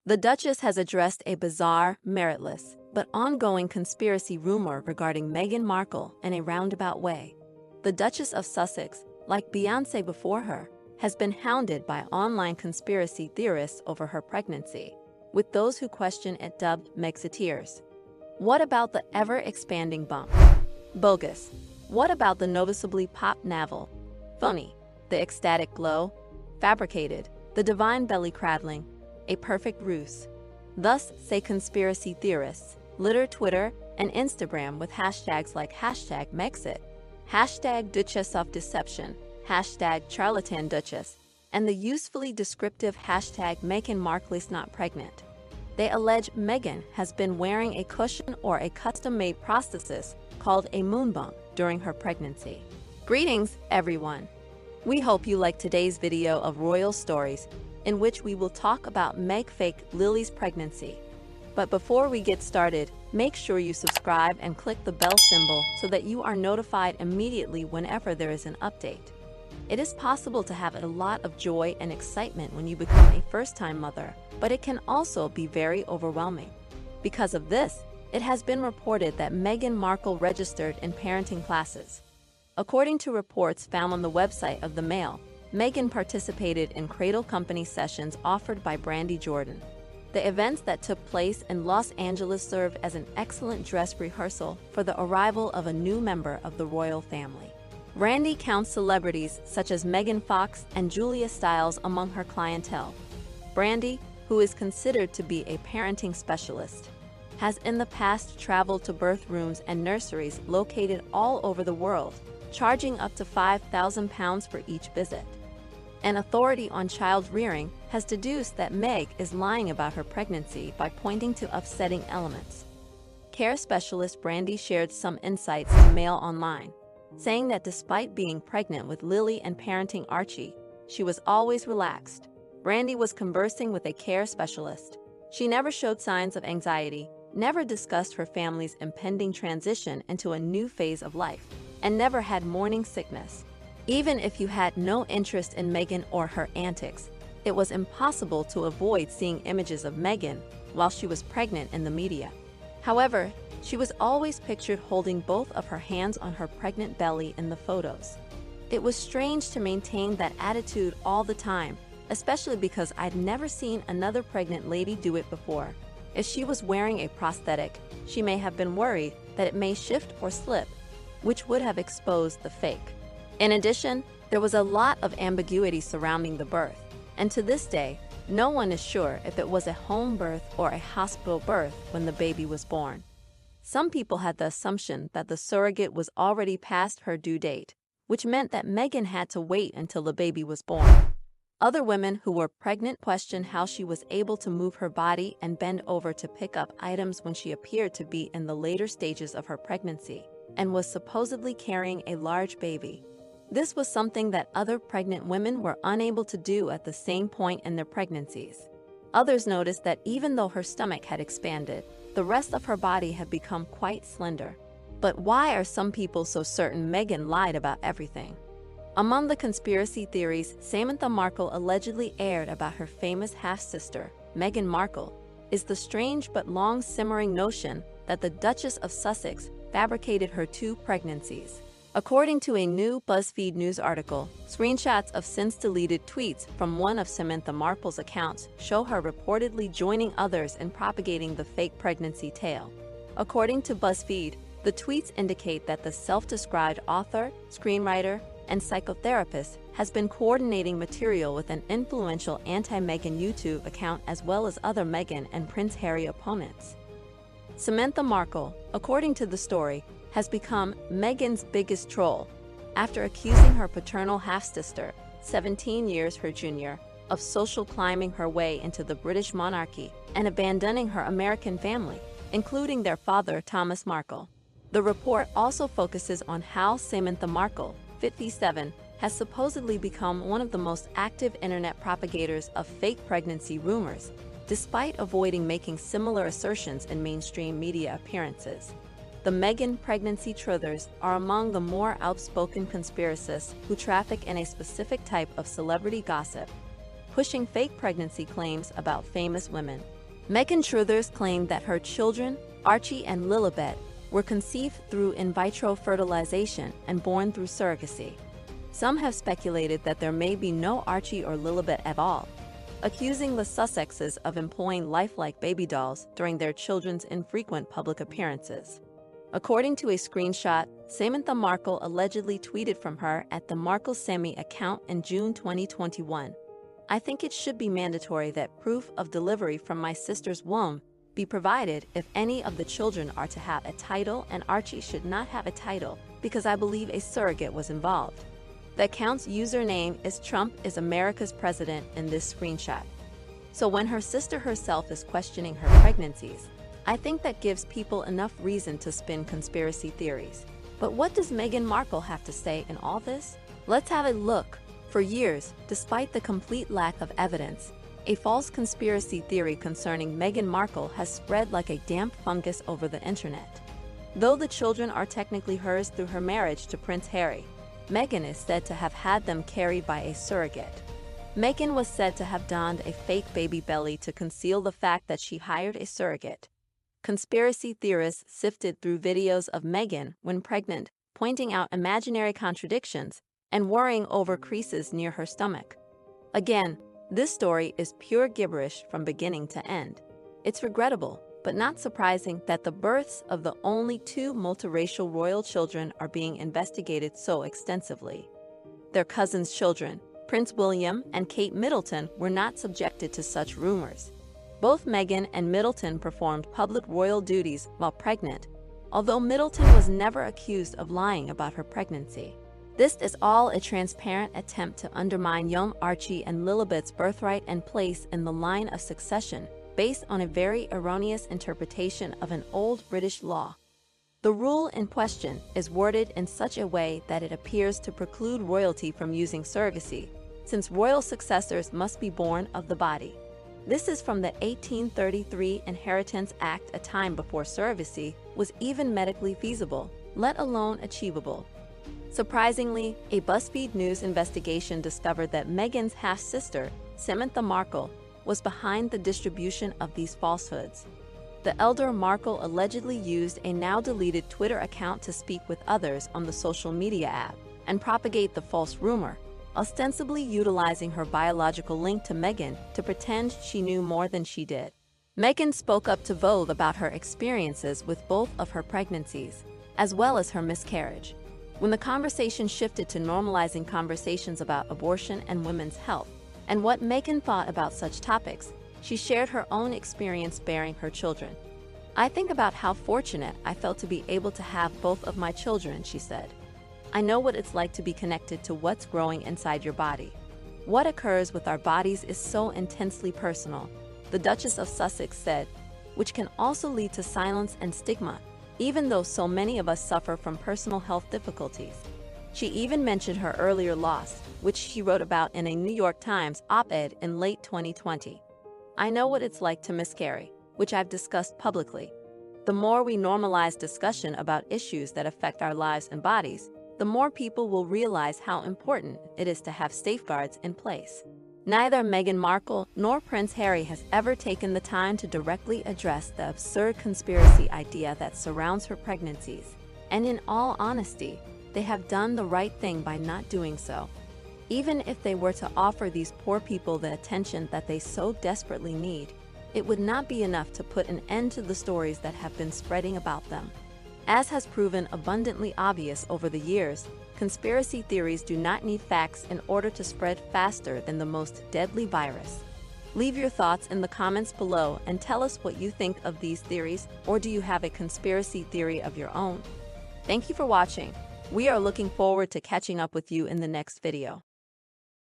The Duchess has addressed a bizarre, meritless, but ongoing conspiracy rumor regarding Meghan Markle in a roundabout way. The Duchess of Sussex, like Beyoncé before her, has been hounded by online conspiracy theorists over her pregnancy, with those who question it dubbed Megxiteers. What about the ever-expanding bump? Bogus. What about the noticeably popped navel? Phony. The ecstatic glow? Fabricated. The divine belly-cradling? A perfect ruse. Thus say conspiracy theorists, litter Twitter and Instagram with hashtags like #Megxit, #Duchess of Deception, #Charlatan Duchess, and the usefully descriptive #Meghan Markle's not pregnant. They allege Meghan has been wearing a cushion or a custom-made prosthesis called a moon bump during her pregnancy. Greetings, everyone. We hope you liked today's video of royal stories, in which we will talk about Lili's pregnancy. But before we get started, make sure you subscribe and click the bell symbol so that you are notified immediately whenever there is an update. It is possible to have a lot of joy and excitement when you become a first-time mother, but it can also be very overwhelming. Because of this, it has been reported that Meghan Markle registered in parenting classes. According to reports found on the website of the Mail, Meghan participated in Cradle Company sessions offered by Brandi Jordan. The events that took place in Los Angeles served as an excellent dress rehearsal for the arrival of a new member of the royal family. Brandi counts celebrities such as Megan Fox and Julia Stiles among her clientele. Brandi, who is considered to be a parenting specialist, has in the past traveled to birth rooms and nurseries located all over the world, charging up to £5,000 for each visit. An authority on child rearing has deduced that Meg is lying about her pregnancy by pointing to upsetting elements. Care specialist Brandi shared some insights to Mail Online, saying that despite being pregnant with Lili and parenting Archie, she was always relaxed. Brandi was conversing with a care specialist. She never showed signs of anxiety, never discussed her family's impending transition into a new phase of life, and never had morning sickness. Even if you had no interest in Meghan or her antics, it was impossible to avoid seeing images of Meghan while she was pregnant in the media. However, she was always pictured holding both of her hands on her pregnant belly in the photos. It was strange to maintain that attitude all the time, especially because I'd never seen another pregnant lady do it before. If she was wearing a prosthetic, she may have been worried that it may shift or slip, which would have exposed the fake. In addition, there was a lot of ambiguity surrounding the birth, and to this day, no one is sure if it was a home birth or a hospital birth when the baby was born. Some people had the assumption that the surrogate was already past her due date, which meant that Meghan had to wait until the baby was born. Other women who were pregnant questioned how she was able to move her body and bend over to pick up items when she appeared to be in the later stages of her pregnancy and was supposedly carrying a large baby. This was something that other pregnant women were unable to do at the same point in their pregnancies. Others noticed that even though her stomach had expanded, the rest of her body had become quite slender. But why are some people so certain Meghan lied about everything? Among the conspiracy theories Samantha Markle allegedly aired about her famous half-sister, Meghan Markle, is the strange but long-simmering notion that the Duchess of Sussex fabricated her two pregnancies. According to a new BuzzFeed News article, screenshots of since-deleted tweets from one of Samantha Markle's accounts show her reportedly joining others in propagating the fake pregnancy tale. According to BuzzFeed, the tweets indicate that the self-described author, screenwriter, and psychotherapist has been coordinating material with an influential anti-Meghan YouTube account as well as other Meghan and Prince Harry opponents. Samantha Markle, according to the story, has become Meghan's biggest troll after accusing her paternal half-sister, 17 years her junior, of social climbing her way into the British monarchy and abandoning her American family, including their father, Thomas Markle. The report also focuses on how Samantha Markle, 57, has supposedly become one of the most active internet propagators of fake pregnancy rumors, despite avoiding making similar assertions in mainstream media appearances. The Meghan pregnancy truthers are among the more outspoken conspiracists who traffic in a specific type of celebrity gossip. pushing fake pregnancy claims about famous women. Megxiteers claimed that her children, Archie and Lilibet, were conceived through in vitro fertilization and born through surrogacy. Some have speculated that there may be no Archie or Lilibet at all, accusing the Sussexes of employing lifelike baby dolls during their children's infrequent public appearances. According to a screenshot, Samantha Markle allegedly tweeted from her at the Markle Sammy account in June 2021. "I think it should be mandatory that proof of delivery from my sister's womb be provided if any of the children are to have a title, and Archie should not have a title because I believe a surrogate was involved." The account's username is Trump is America's president in this screenshot. So when her sister herself is questioning her pregnancies, I think that gives people enough reason to spin conspiracy theories. But what does Meghan Markle have to say in all this? Let's have a look. For years, despite the complete lack of evidence, a false conspiracy theory concerning Meghan Markle has spread like a damp fungus over the internet. Though the children are technically hers through her marriage to Prince Harry, Meghan is said to have had them carried by a surrogate. Meghan was said to have donned a fake baby belly to conceal the fact that she hired a surrogate. Conspiracy theorists sifted through videos of Meghan when pregnant, pointing out imaginary contradictions and worrying over creases near her stomach. Again, this story is pure gibberish from beginning to end. It's regrettable, but not surprising that the births of the only two multiracial royal children are being investigated so extensively. Their cousins' children, Prince William and Kate Middleton, were not subjected to such rumors. Both Meghan and Middleton performed public royal duties while pregnant, although Middleton was never accused of lying about her pregnancy. This is all a transparent attempt to undermine young Archie and Lilibet's birthright and place in the line of succession based on a very erroneous interpretation of an old British law. The rule in question is worded in such a way that it appears to preclude royalty from using surrogacy, since royal successors must be born of the body. This is from the 1833 Inheritance Act, a time before surrogacy was even medically feasible, let alone achievable. Surprisingly, a BuzzFeed News investigation discovered that Meghan's half-sister, Samantha Markle, was behind the distribution of these falsehoods. The elder Markle allegedly used a now-deleted Twitter account to speak with others on the social media app and propagate the false rumor, ostensibly utilizing her biological link to Meghan to pretend she knew more than she did. Meghan spoke up to Vogue about her experiences with both of her pregnancies, as well as her miscarriage. When the conversation shifted to normalizing conversations about abortion and women's health, and what Meghan thought about such topics, she shared her own experience bearing her children. "I think about how fortunate I felt to be able to have both of my children," she said. "I know what it's like to be connected to what's growing inside your body. What occurs with our bodies is so intensely personal," the Duchess of Sussex said, "which can also lead to silence and stigma, even though so many of us suffer from personal health difficulties." She even mentioned her earlier loss, which she wrote about in a New York Times op-ed in late 2020. "I know what it's like to miscarry, which I've discussed publicly. The more we normalize discussion about issues that affect our lives and bodies, the more people will realize how important it is to have safeguards in place." Neither Meghan Markle nor Prince Harry has ever taken the time to directly address the absurd conspiracy idea that surrounds her pregnancies, and in all honesty, they have done the right thing by not doing so. Even if they were to offer these poor people the attention that they so desperately need, it would not be enough to put an end to the stories that have been spreading about them. As has proven abundantly obvious over the years, conspiracy theories do not need facts in order to spread faster than the most deadly virus. Leave your thoughts in the comments below and tell us what you think of these theories, or do you have a conspiracy theory of your own? Thank you for watching. We are looking forward to catching up with you in the next video.